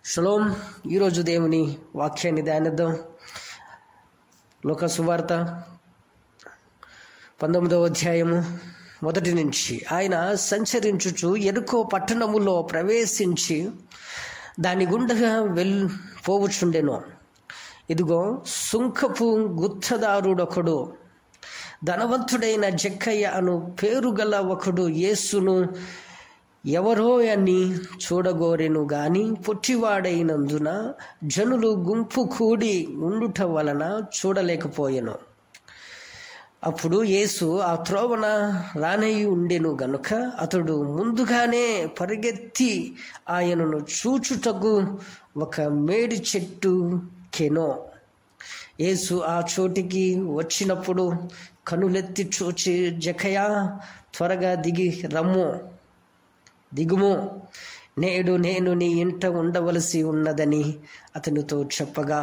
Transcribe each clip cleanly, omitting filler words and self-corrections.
Shalom. ఈరోజు దేవుని వాక్యాన్ని ధ్యానిద్దాం. లూకా సువార్త 19వ అధ్యాయము 1 నుంచి. ఆయన సంచరించుచు యెరికో పట్టణములో ప్రవేశించి దాని గుండగా పోవుచుండెను. ఇదిగో, సుంకపు గుత్తదారుడొకడు, ధనవంతుడైన జక్కయ్య అను పేరు గల ఒకడు యేసును ఎవరో అని చూడగోరెను గాని పొట్టివాడైనందున జనులు గుంపు కూడి ఉండుట వలన చూడలేకపోయెను. అప్పుడు యేసు ఆ త్రోవన రానయి ఉండెను గనుక అతడు ముందుగానే పరిగెత్తి ఆయనను చూచుటకు ఒక మేడి చెట్టుకెనో. యేసు ఆ చోటికి వచ్చినప్పుడు కనులెత్తి చూచి, జక్కయ్యా, త్వరగా దిగుము, నేడు నేను నీ ఇంట ఉండవలసి ఉన్నదని అతనితో చెప్పగా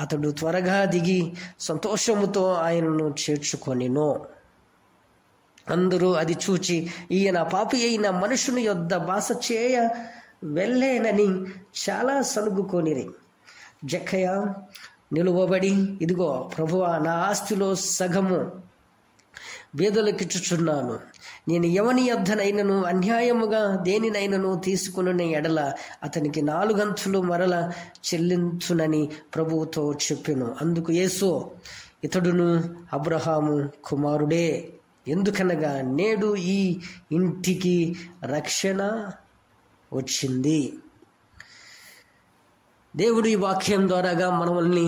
అతడు త్వరగా దిగి సంతోషముతో ఆయనను చేర్చుకొనెను. అందరూ అది చూచి, ఈయన పాపి అయిన మనుషుని యొద్ద బాస చేయ వెళ్ళేనని చాలా సనుగుకొనిరి. జక్కయ్య నిలువబడి, ఇదిగో ప్రభువా, నా ఆస్తిలో సగము బీదలకిచ్చుచున్నాను. నేను ఎవని యొద్దనైనను అన్యాయముగా దేనినైనను తీసుకుని ఎడల అతనికి 4 అంతులు మరల చెల్లించునని ప్రభువుతో చెప్పెను. అందుకు యేసు, ఇతడును అబ్రహాము కుమారుడే, ఎందుకనగా నేడు ఈ ఇంటికి రక్షణ వచ్చింది. దేవుడు ఈ వాక్యం ద్వారాగా మనల్ని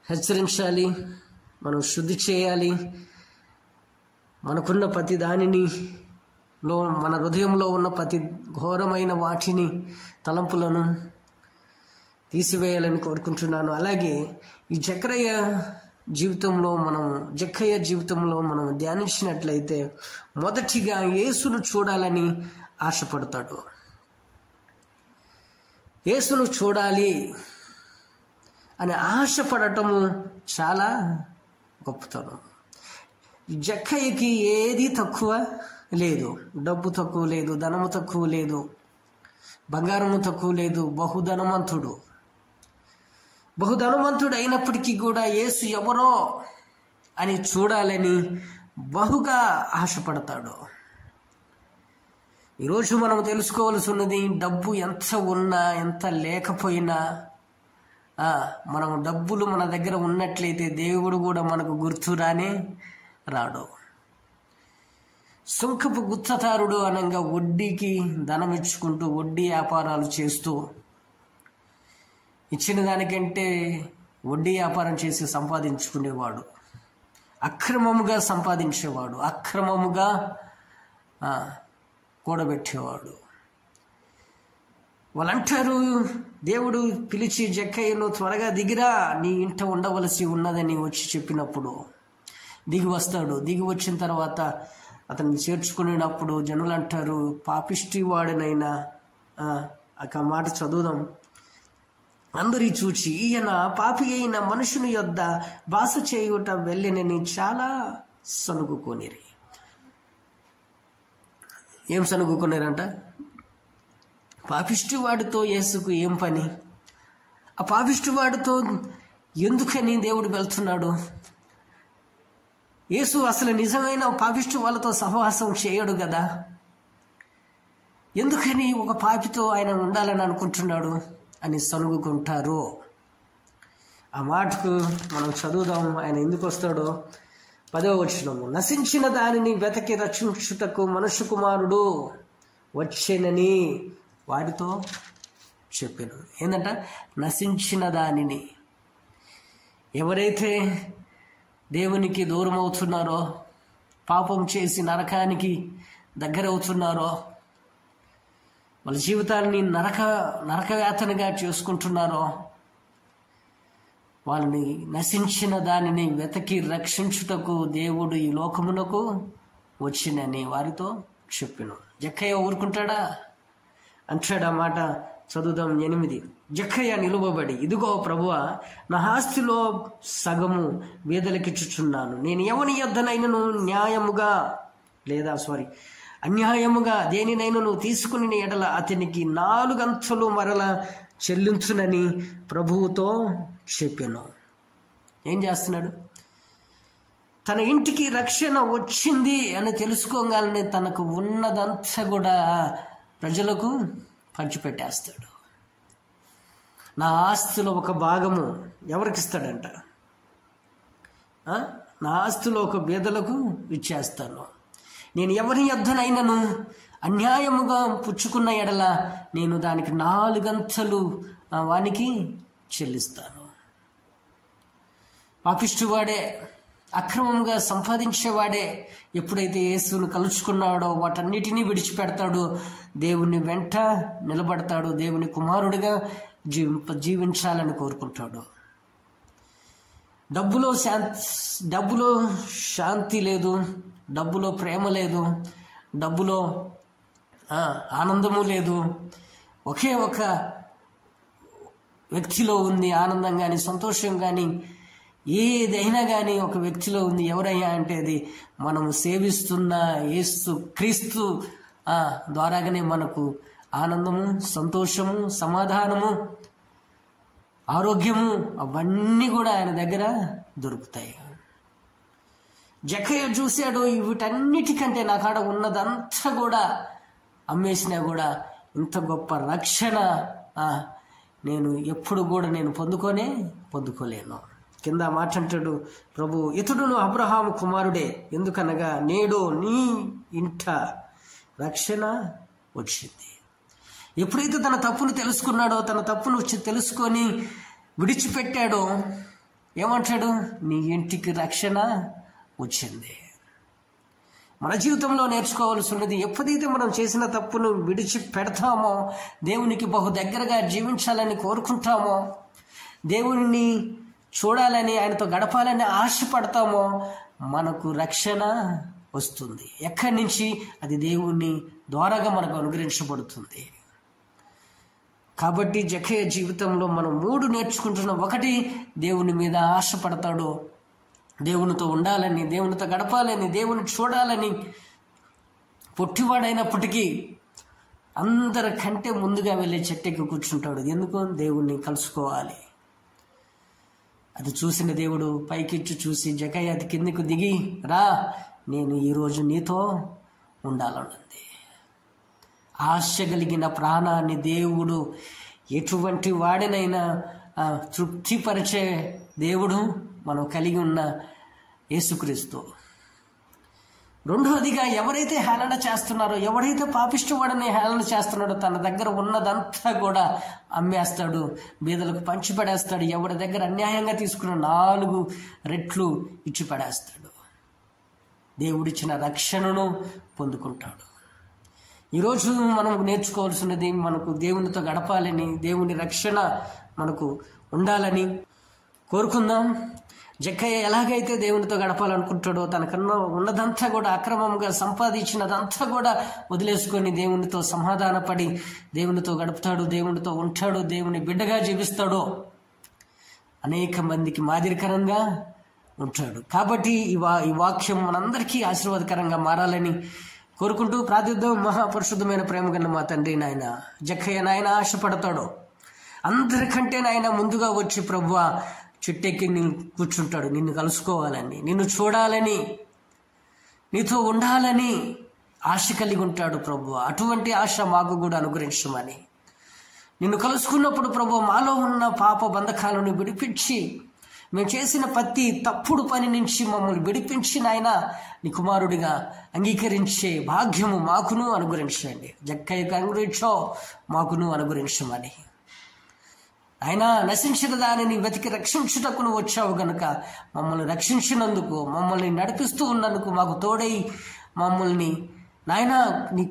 హెచ్చరించాలి, మనం శుద్ధి చేయాలి. మనకున్న ప్రతి దానిలో, మన హృదయంలో ఉన్న ప్రతి ఘోరమైన వాటిని, తలంపులను తీసివేయాలని కోరుకుంటున్నాను. అలాగే ఈ జక్కయ్య జీవితంలో మనం ధ్యానించినట్లయితే మొదటిగా యేసును చూడాలని ఆశపడతాడు. యేసును చూడాలి అని ఆశపడటము చాలా గొప్పతనం. జక్కయ్యకి ఏది తక్కువ లేదు. డబ్బు తక్కువ లేదు, ధనము తక్కువ లేదు, బంగారము తక్కువ లేదు. బహుధనవంతుడు అయినప్పటికీ కూడా యేసు ఎవరో అని చూడాలని బహుగా ఆశపడతాడు. ఈరోజు మనం తెలుసుకోవాల్సి ఉన్నది, డబ్బు ఎంత ఉన్నా ఎంత లేకపోయినా మనం డబ్బులు మన దగ్గర ఉన్నట్లయితే దేవుడు కూడా మనకు గుర్తురానే రాడు. సుంకపు గుత్తదారుడు అనగా వడ్డీకి ధనం ఇచ్చుకుంటూ వడ్డీ వ్యాపారాలు చేస్తూ, ఇచ్చిన దానికంటే వడ్డీ వ్యాపారం చేసి సంపాదించుకునేవాడు, అక్రమముగా సంపాదించేవాడు, అక్రమముగా కూడబెట్టేవాడు. వాళ్ళంటారు, దేవుడు పిలిచి జక్కయ్యను త్వరగా దిగిరా, నీ ఇంట ఉండవలసి ఉన్నదని వచ్చి చెప్పినప్పుడు దిగి వస్తాడు. దిగి వచ్చిన తర్వాత అతన్ని చేర్చుకునేటప్పుడు జనులు అంటారు, పాపిష్టి వాడినైనా, ఆ మాట చదువుదాం. అందరి చూచి, ఈయన పాపి అయిన మనుషుని యొద్ద బాస చేయుట వెళ్ళినని చాలా సనుగుకొనిరి. ఏం సనుగుకొనిరంట? పాపిష్టి వాడితో యేసుకు ఏం పని? ఆ పాపిష్టి వాడితో ఎందుకని దేవుడు వెళ్తున్నాడు? యేసు అసలు నిజమైన పాపిష్టి వాళ్ళతో సహవాసం చేయడు కదా. ఎందుకని ఒక పాపితో ఆయన ఉండాలని అనుకుంటున్నాడు అని సనుగుకుంటారు. ఆ మాటకు మనం చదువుదాం. ఆయన ఎందుకు వస్తాడో 10వ వచనము. నశించిన దానిని వెతకి రక్షించుటకు మనుష్య కుమారుడు వచ్చెనని వాడితో చెప్పాను. ఏంటంట? నశించిన దానిని. ఎవరైతే దేవునికి దూరం అవుతున్నారో, పాపం చేసి నరకానికి దగ్గర అవుతున్నారో, వాళ్ళ జీవితాన్ని నరకయాతనగా చేసుకుంటున్నారో, వాళ్ళని నశించిన దానిని వెతకి రక్షించుటకు దేవుడు ఈ లోకమునకు వచ్చినని వారితో చెప్పాను. జక్కయ్య ఊరుకుంటాడా? అంటాడు. ఆ మాట చదువుదాం. 8. జక్కయ్య నిలువబడి, ఇదిగో ప్రభువా, నా ఆస్తిలో సగము బీదలకిచ్చుచున్నాను. నేను ఎవని యొద్దనైనను అన్యాయముగా దేనినైనా నువ్వు తీసుకుని ఎడల అతనికి 4 అంతలు మరల చెల్లించునని ప్రభువుతో చెప్పాను. ఏం చేస్తున్నాడు? తన ఇంటికి రక్షణ వచ్చింది అని తెలుసుకోగానే తనకు ఉన్నదంతా కూడా ప్రజలకు పంచిపెట్టేస్తాడు. నా ఆస్తిలో ఒక భాగము ఎవరికి ఇస్తాడంట? నా ఆస్తిలో ఒక బీదలకు ఇచ్చేస్తాను. నేను ఎవరి యొద్దనైనను అన్యాయముగా పుచ్చుకున్న ఎడల నేను దానికి 4 అంతలు వానికి చెల్లిస్తాను. పాపిష్టివాడే, అక్రమంగా సంపాదించేవాడే ఎప్పుడైతే యేసును కలుసుకున్నాడో వాటన్నిటినీ విడిచిపెడతాడు, దేవుని వెంట నిలబడతాడు, దేవుని కుమారుడిగా జీవించాలని కోరుకుంటాడు. డబ్బులో శాంతి లేదు, డబ్బులో ప్రేమ లేదు, డబ్బులో ఆనందము లేదు. ఒకే ఒక వ్యక్తిలో ఉంది ఆనందం కానీ సంతోషం కానీ ఏదైనా కానీ ఒక వ్యక్తిలో ఉంది. ఎవరయ్యా అంటే అది మనము సేవిస్తున్న యేసు క్రీస్తు ద్వారాగానే మనకు ఆనందము, సంతోషము, సమాధానము, ఆరోగ్యము అవన్నీ కూడా ఆయన దగ్గర దొరుకుతాయి. జక్కయ్య చూశాడు, వీటన్నిటికంటే నా కాడ ఉన్నదంతా కూడా అమ్మేసినా కూడా ఇంత గొప్ప రక్షణ నేను ఎప్పుడు కూడా నేను పొందుకోలేను. కింద మాట అంటాడు ప్రభు, ఇతడును అబ్రహాము కుమారుడే, ఎందుకనగా నేడు నీ ఇంట రక్షణ వచ్చింది. ఎప్పుడైతే తన తప్పును తెలుసుకున్నాడో, తన తప్పును తెలుసుకొని విడిచిపెట్టాడో ఏమంటాడు? నీ ఇంటికి రక్షణ వచ్చింది. మన జీవితంలో నేర్చుకోవాల్సి ఉన్నది, ఎప్పుడైతే మనం చేసిన తప్పును విడిచిపెడతామో, దేవునికి బహు దగ్గరగా జీవించాలని కోరుకుంటామో, దేవుని చూడాలని ఆయనతో గడపాలని ఆశపడతామో మనకు రక్షణ వస్తుంది. ఎక్కడి నుంచి? అది దేవుని ద్వారాగా మనకు అనుగ్రహించబడుతుంది. కాబట్టి జక్కయ్య జీవితంలో మనం 3 నేర్చుకుంటున్నాం. 1, దేవుని మీద ఆశపడతాడు, దేవునితో ఉండాలని, దేవునితో గడపాలని, దేవుని చూడాలని. పొట్టివాడైనప్పటికీ అందరికంటే ముందుగా వెళ్ళే చెట్టెక్కి కూర్చుంటాడు. ఎందుకు? దేవుణ్ణి కలుసుకోవాలి. అది చూసిన దేవుడు పైకిచ్చి చూసి, జక్కయ్య అది కిందకు దిగి రా, నేను ఈరోజు నీతో ఉండాలన్నది. ఆశ కలిగిన ప్రాణాన్ని దేవుడు ఎటువంటి వాడినైనా తృప్తిపరిచే దేవుడు మనం కలిగి ఉన్న యేసుక్రీస్తు. 2వదిగా ఎవరైతే హేళన చేస్తున్నారో, ఎవరైతే పాపిష్టివాడని హేళన చేస్తున్నాడో తన దగ్గర ఉన్నదంతా కూడా అమ్మేస్తాడు, బీదలకు పంచిపడేస్తాడు. ఎవరి దగ్గర అన్యాయంగా తీసుకున్న 4 రెట్లు ఇచ్చి పడేస్తాడు. దేవుడిచ్చిన రక్షణను పొందుకుంటాడు. ఈరోజు మనం నేర్చుకోవాల్సినది, మనకు దేవునితో గడపాలని, దేవుని రక్షణ మనకు ఉండాలని కోరుకుందాం. జక్కయ్య ఎలాగైతే దేవునితో గడపాలనుకుంటాడో, తనకన్నా ఉన్నదంతా కూడా అక్రమంగా సంపాదించినదంతా కూడా వదిలేసుకొని దేవునితో సమాధానపడి దేవునితో గడుపుతాడు, దేవునితో ఉంటాడు, దేవుని బిడ్డగా జీవిస్తాడో అనేక మందికి మాదిరికరంగా ఉంటాడు. కాబట్టి ఈ వాక్యం మనందరికీ ఆశీర్వాదకరంగా మారాలని కోరుకుంటూ ప్రార్థిద్దాం. మహాపరిశుద్ధమైన ప్రేమ గన్న మా తండ్రి, నాయన జక్కయ్య నాయన ఆశపడతాడు, అందరికంటే నాయన ముందుగా వచ్చి ప్రభువా చెట్టెక్కి నేను కూర్చుంటాడు, నిన్ను కలుసుకోవాలని, నిన్ను చూడాలని, నీతో ఉండాలని ఆశ కలిగి ఉంటాడు ప్రభువా. అటువంటి ఆశ మాకు కూడా అనుగ్రహించమని, నిన్ను కలుసుకున్నప్పుడు ప్రభువా మాలో ఉన్న పాప బంధకాలను విడిపించి, మేము చేసిన ప్రతి తప్పుడు పని నుంచి మమ్మల్ని విడిపించి నాయన నీ కుమారుడిగా అంగీకరించే భాగ్యము మాకును అనుగ్రహించండి. జక్కయ్యకు అనుగ్రహించో, మాకును అనుగ్రహించమని. ఆయన నశించిన దానిని వెతికి రక్షించుటకు నువ్వు వచ్చావు గనుక మమ్మల్ని రక్షించినందుకు, మమ్మల్ని నడిపిస్తూ ఉన్నందుకు మాకు తోడై మమ్మల్ని నాయన నీ